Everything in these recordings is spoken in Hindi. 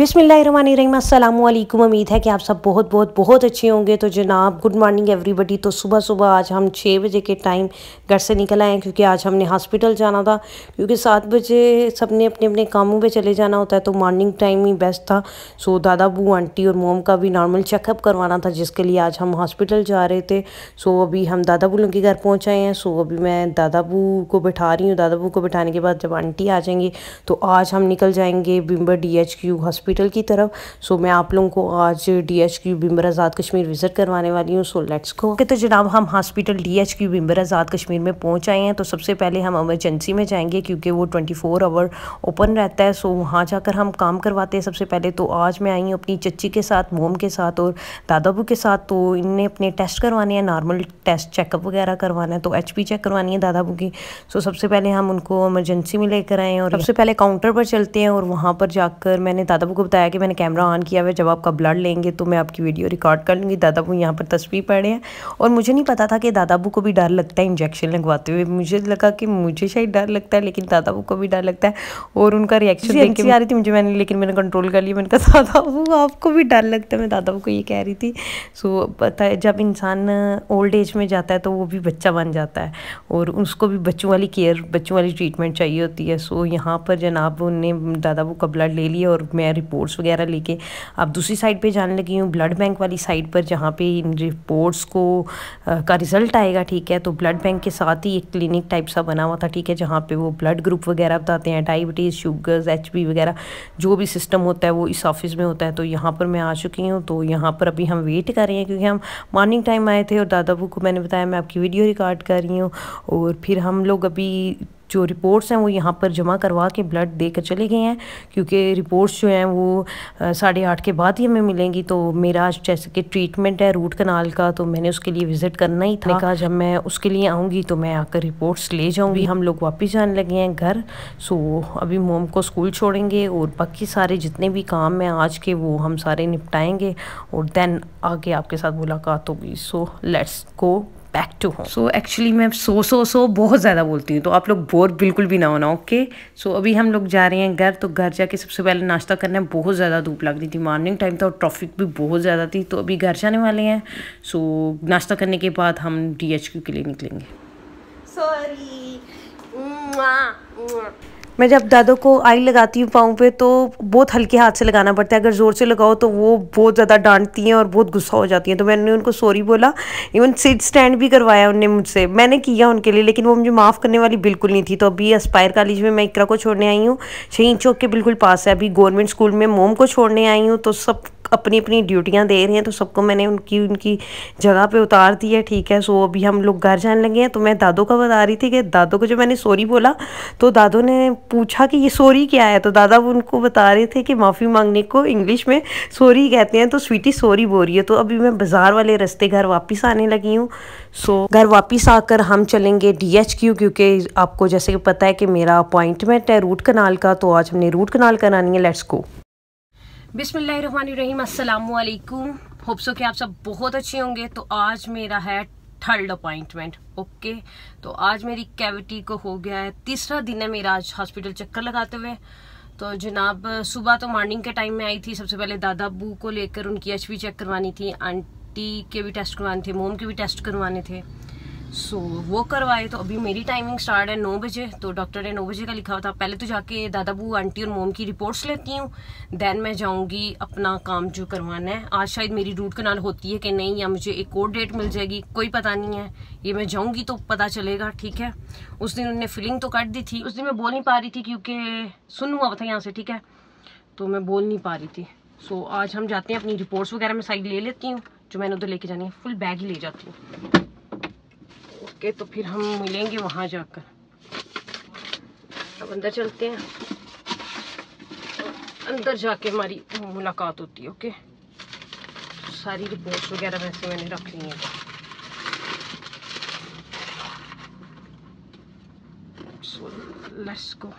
बिस्मिल्लाहिर्रहमानिर्रहीम, अस्सलामु अलैकुम। उम्मीद है कि आप सब बहुत बहुत बहुत अच्छे होंगे। तो जनाब गुड मॉर्निंग एवरीबडी। तो सुबह सुबह आज हम 6 बजे के टाइम घर से निकल आए हैं क्योंकि आज हमने हॉस्पिटल जाना था, क्योंकि 7 बजे सब ने अपने अपने कामों पे चले जाना होता है, तो मॉर्निंग टाइम ही बेस्ट था। सो दादा बू आंटी और मोम का भी नॉर्मल चेकअप करवाना था, जिसके लिए आज हम हॉस्पिटल जा रहे थे। सो अभी हम दादा बू के घर पहुँच आए हैं। सो अभी मैं दादा बू को बैठा रही हूँ। दादा बू को बैठाने के बाद जब आंटी आ जाएंगी तो आज हम निकल जाएंगे बिम्बर DHQ हॉस्पिटल की तरफ। सो मैं आप लोगों को आज DHQ बिम्बर आज़ाद कश्मीर विज़िट करवाने वाली हूँ। सो लेट्स गो। ओके, तो जनाब हम हॉस्पिटल DHQ बिम्बर आज़ाद कश्मीर में पहुँच आए हैं। तो सबसे पहले हम एमरजेंसी में जाएंगे क्योंकि वो 24 आवर ओपन रहता है। सो वहाँ जाकर हम काम करवाते हैं सबसे पहले। तो आज मैं आई हूँ अपनी चच्ची के साथ, मोम के साथ और दादा बू के साथ। तो इनने अपने टेस्ट करवाने हैं, नॉर्मल टेस्ट चेकअप वगैरह करवाना है। तो HP चेक करवानी है दादा बू की। सो सबसे पहले हम उनको एमरजेंसी में लेकर आए हैं और सबसे पहले काउंटर पर चलते हैं। और वहाँ पर जाकर मैंने दादा बू को बताया कि मैंने कैमरा ऑन किया हुआ है, जब आपका ब्लड लेंगे तो मैं आपकी वीडियो रिकॉर्ड कर लूँगी। दादा बू यहाँ पर तस्वीर पढ़े हैं और मुझे नहीं पता था कि दादा बू को भी डर लगता है इंजेक्शन लगवाते हुए। मुझे लगा कि मुझे शायद डर लगता है, लेकिन दादा बू को भी डर लगता है। और उनका रिएक्शन देख के आ रही थी मुझे, लेकिन मैंने कंट्रोल कर लिया। मैंने कहा दादा बू आपको भी डर लगता है, मैं दादा बू को ये कह रही थी। सो पता है जब इंसान ओल्ड एज में जाता है तो वो भी बच्चा बन जाता है और उसको भी बच्चों वाली केयर, बच्चों वाली ट्रीटमेंट चाहिए होती है। सो यहाँ पर जनाब उनने दादा बू का ब्लड ले लिया और मैं रिपोर्ट्स वगैरह लेके अब दूसरी साइड पे जाने लगी हूँ, ब्लड बैंक वाली साइड पर, जहाँ पे इन रिपोर्ट्स को का रिज़ल्ट आएगा। ठीक है, तो ब्लड बैंक के साथ ही एक क्लिनिक टाइप सा बना हुआ था। ठीक है, जहाँ पे वो ब्लड ग्रुप वगैरह बताते हैं, डायबिटीज़, शुगर्स, HP वगैरह जो भी सिस्टम होता है वो इस ऑफिस में होता है। तो यहाँ पर मैं आ चुकी हूँ। तो यहाँ पर अभी हम वेट कर रहे हैं क्योंकि हम मॉर्निंग टाइम आए थे और दादा बू को मैंने बताया मैं आपकी वीडियो रिकॉर्ड कर रही हूँ। और फिर हम लोग अभी जो रिपोर्ट्स हैं वो यहाँ पर जमा करवा के ब्लड देकर चले गए हैं, क्योंकि रिपोर्ट्स जो हैं वो 8:30 के बाद ही हमें मिलेंगी। तो मेरा आज जैसे कि ट्रीटमेंट है रूट कनाल का, तो मैंने उसके लिए विज़िट करना ही था। कहा जब मैं उसके लिए आऊँगी तो मैं आकर रिपोर्ट्स ले जाऊँगी। हम लोग वापस जाने लगे हैं घर। सो अभी मोम को स्कूल छोड़ेंगे और बाकी सारे जितने भी काम हैं आज के वो हम सारे निपटाएंगे और देन आगे आपके साथ मुलाकात होगी। So let's go back to home. So actually मैं सो बहुत ज़्यादा बोलती हूँ, तो आप लोग बोर बिल्कुल भी ना होना। ओके, सो अभी हम लोग जा रहे हैं घर। तो घर जाके सबसे पहले नाश्ता करना है। बहुत ज़्यादा धूप लग रही थी, मॉर्निंग टाइम था और ट्रैफिक भी बहुत ज़्यादा थी। तो अभी घर जाने वाले हैं। सो नाश्ता करने के बाद हम DHQ के लिए निकलेंगे। सॉरी, मैं जब दादों को ऑयल लगाती हूँ पाँव पे तो बहुत हल्के हाथ से लगाना पड़ता है, अगर ज़ोर से लगाओ तो वो बहुत ज़्यादा डांटती हैं और बहुत गुस्सा हो जाती हैं। तो मैंने उनको सॉरी बोला, इवन सीट स्टैंड भी करवाया उनने मुझसे, मैंने किया उनके लिए, लेकिन वो मुझे माफ़ करने वाली बिल्कुल नहीं थी। तो अभी एस्पायर कॉलेज में मैं इकरा को छोड़ने आई हूँ, शहीद चौक के बिल्कुल पास है। अभी गवर्नमेंट स्कूल में मोम को छोड़ने आई हूँ। तो सब अपनी अपनी ड्यूटियाँ दे रहे हैं, तो सबको मैंने उनकी जगह पे उतार दी है। ठीक है, सो अभी हम लोग घर जाने लगे हैं। तो मैं दादों का बता रही थी कि दादों को जब मैंने सॉरी बोला तो दादों ने पूछा कि ये सॉरी क्या है। तो दादा उनको बता रहे थे कि माफ़ी मांगने को इंग्लिश में सॉरी कहते हैं। तो स्वीटी सॉरी बोल रही है। तो अभी मैं बाज़ार वाले रास्ते घर वापस आने लगी हूँ। सो घर वापस आकर हम चलेंगे DHQ, क्योंकि आपको जैसे कि पता है कि मेरा अपॉइंटमेंट है रूट कनाल का। तो आज हमने रूट कनाल करानी है। Let's go. बिस्मिल्लाहिर्रहमानिर्रहीम, अस्सलामु अलैकुम। होप सो कि आप सब बहुत अच्छे होंगे। तो आज मेरा है 3rd अपॉइंटमेंट। ओके, तो आज मेरी कैविटी को हो गया है 3रा दिन है मेरा आज हॉस्पिटल चक्कर लगाते हुए। तो जनाब सुबह तो मॉर्निंग के टाइम में आई थी, सबसे पहले दादा बू को लेकर उनकी HP चेक करवानी थी, आंटी के भी टेस्ट करवाने थे, मोम के भी टेस्ट करवाने थे। सो वो करवाए। तो अभी मेरी टाइमिंग स्टार्ट है 9 बजे। तो डॉक्टर ने 9 बजे का लिखा हुआ था। पहले तो जाके दादा बू आंटी और मोम की रिपोर्ट्स लेती हूँ, देन मैं जाऊँगी अपना काम जो करवाना है। आज शायद मेरी रूट कनाल होती है कि नहीं, या मुझे एक और डेट मिल जाएगी, कोई पता नहीं है। ये मैं जाऊँगी तो पता चलेगा। ठीक है, उस दिन उन्होंने फिलिंग तो काट दी थी, उस दिन मैं बोल नहीं पा रही थी क्योंकि सुन हुआ था यहाँ से। ठीक है, तो मैं बोल नहीं पा रही थी। सो आज हम जाते हैं, अपनी रिपोर्ट्स वगैरह मैं साइड ले लेती हूँ, जो मैंने उधर लेके जानी है, फुल बैग ही ले जाती हूँ। ओके, तो फिर हम मिलेंगे वहाँ जाकर। अब अंदर चलते हैं, अंदर जाके हमारी मुलाकात होती है। ओके, सारी रिपोर्ट्स वगैरह वैसे मैंने रख ली हैं। सो लेट्स गो।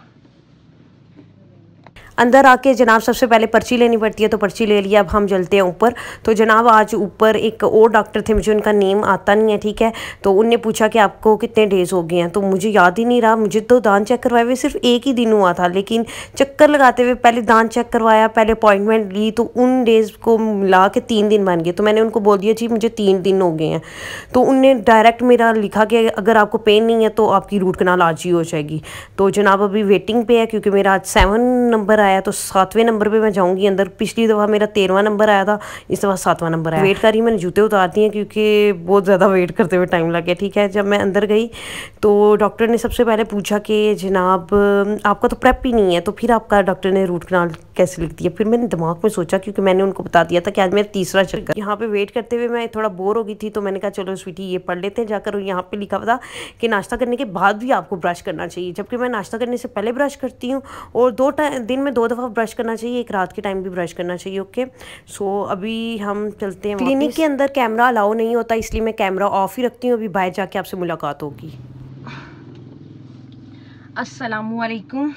अंदर आके जनाब सबसे पहले पर्ची लेनी पड़ती है, तो पर्ची ले लिया। अब हम चलते हैं ऊपर। तो जनाब आज ऊपर एक और डॉक्टर थे, मुझे उनका नेम आता नहीं है, ठीक है। तो उनने पूछा कि आपको कितने डेज़ हो गए हैं, तो मुझे याद ही नहीं रहा। मुझे तो दांत चेक करवाए हुए सिर्फ एक ही दिन हुआ था, लेकिन चक्कर लगाते हुए पहले दांत चेक करवाया, पहले अपॉइंटमेंट ली, तो उन डेज़ को मिला के 3 दिन बन गए। तो मैंने उनको बोल दिया जी मुझे 3 दिन हो गए हैं। तो उनने डायरेक्ट मेरा लिखा कि अगर आपको पेन नहीं है तो आपकी रूट कनाल आज ही हो जाएगी। तो जनाब अभी वेटिंग पे है, क्योंकि मेरा आज 7 नंबर आया, तो 7वें नंबर पे मैं जाऊंगी अंदर। पिछली दफ़ा मेरा 13वां नंबर आया था, इस दफ़ा 7वां नंबर आया। वेट कर रही, मैंने जूते उतार दिए क्योंकि बहुत ज़्यादा वेट करते हुए टाइम लग गया, ठीक है। जब मैं अंदर गई तो डॉक्टर ने सबसे पहले पूछा कि जनाब आपका तो प्रेप ही नहीं है, तो फिर आपका डॉक्टर ने रूट कनाल कैसे लिख दिया। फिर मैंने दिमाग में सोचा, क्योंकि मैंने उनको बता दिया था कि आज मेरा तीसरा चक्कर। यहाँ पे वेट करते हुए मैं थोड़ा बोर हो गई थी, तो मैंने कहा चलो स्वीटी ये पढ़ लेते हैं जाकर। यहाँ पे लिखा हुआ था कि नाश्ता करने के बाद भी आपको ब्रश करना चाहिए, जबकि मैं नाश्ता करने से पहले ब्रश करती हूँ, और दिन में 2 दफ़ा ब्रश करना चाहिए, एक रात के टाइम भी ब्रश करना चाहिए। ओके, सो अभी हम चलते हैं। क्लिनिक के अंदर कैमरा अलाउ नहीं होता, इसलिए मैं कैमरा ऑफ ही रखती हूँ। अभी बाहर जाके आपसे मुलाकात होगी। अस्सलामुअलैकुम।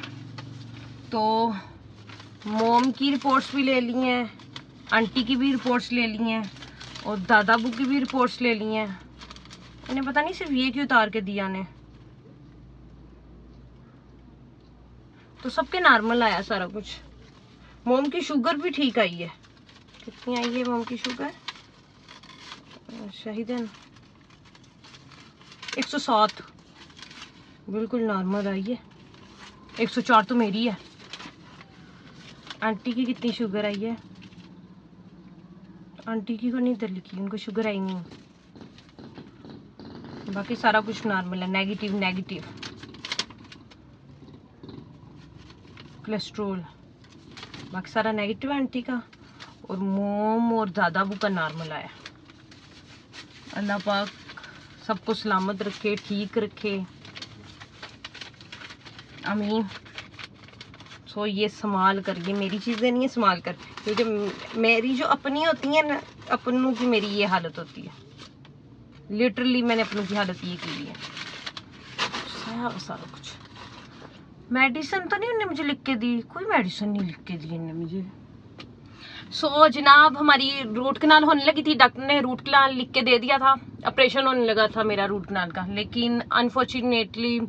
तो मोम की रिपोर्ट्स भी ले ली हैं, आंटी की भी रिपोर्ट्स ले ली हैं, और दादाबू की भी रिपोर्ट्स ले ली हैं। इन्हें पता नहीं सिर्फ ये क्यों उतार के दिया ने। तो सबके नॉर्मल आया सारा कुछ। मोम की शुगर भी ठीक आई है। कितनी आई है मोम की शुगर? शाहिदन 107 बिल्कुल नॉर्मल आई है। 104 तो मेरी है। आंटी की कितनी शुगर आई है? आंटी की को नहीं इधर लिखी, उनको शुगर आई नहीं। बाकी सारा कुछ नॉर्मल है। नेगेटिव नेगेटिव कोलेस्ट्रोल, बाकी सारा नेगेटिव है आंटी का, और मोम और दादाबू का नॉर्मल आया। अल्लाह पाक सबको सलामत रखे, ठीक रखे, आमीन। सो ये संभाल कर, ये मेरी चीज़ें नहीं है, संभाल कर, क्योंकि मेरी जो अपनी होती है ना, अपनों की मेरी ये हालत होती है। लिटरली मैंने अपनों की हालत ये की है। सारा कुछ मेडिसिन तो नहीं उन्होंने मुझे लिख के दी, कोई मेडिसिन नहीं लिख के दी इन्होंने मुझे। सो जनाब हमारी रूट कनाल होने लगी थी, डॉक्टर ने रूट कनाल लिख के दे दिया था, ऑपरेशन होने लगा था मेरा रूट कनाल का, लेकिन अनफॉर्चुनेटली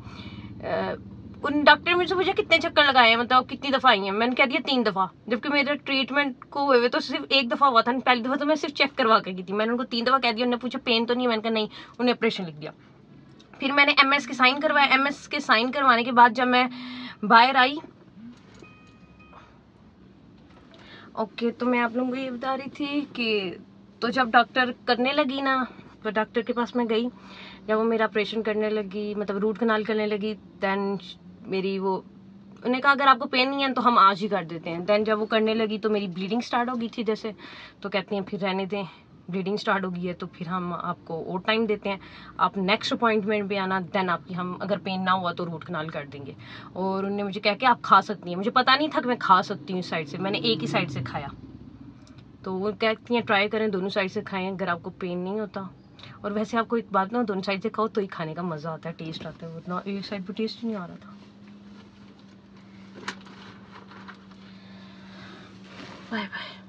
उन डॉक्टर ने मुझसे पूछा कितने चक्कर लगाए हैं, मतलब कितनी दफ़ा आई हैं। मैंने कह दिया 3 दफ़ा, जबकि मेरे ट्रीटमेंट को हुए तो सिर्फ 1 दफ़ा हुआ था। पहली दफ़ा तो मैं सिर्फ चेक करवा के गई थी। मैंने उनको 3 दफ़ा कह दिया। उन्होंने पूछा पेन तो नहीं, मैंने कहा नहीं, उन्हें ऑपरेशन लिख दिया। फिर मैंने MS के साइन करवाए। MS के साइन करवाने के बाद जब मैं बाहर आई, ओके, तो मैं आप लोगों को ये बता रही थी कि तो जब डॉक्टर करने लगी ना, तो डॉक्टर के पास मैं गई, जब वो मेरा ऑपरेशन करने लगी, मतलब रूट कनाल करने लगी, दैन मेरी वो उन्हें कहा अगर आपको पेन नहीं है तो हम आज ही कर देते हैं। दैन जब वो करने लगी तो मेरी ब्लीडिंग स्टार्ट हो गई थी जैसे, तो कहती हैं फिर रहने दें, ब्लीडिंग स्टार्ट हो गई है तो फिर हम आपको और टाइम देते हैं, आप नेक्स्ट अपॉइंटमेंट पे आना, देन आपकी हम अगर पेन ना हुआ तो रूट कनाल कर देंगे। और उन्होंने मुझे कह के आप खा सकती हैं, मुझे पता नहीं था कि मैं खा सकती हूँ इस साइड से, मैंने एक ही साइड से खाया। तो वो कहती हैं ट्राई करें दोनों साइड से खाएं अगर आपको पेन नहीं होता। और वैसे आपको एक बात ना, दोनों साइड से खाओ तो ही खाने का मज़ा आता है, टेस्ट आता है, वरना एक साइड पर टेस्ट नहीं आ रहा था। Bye bye.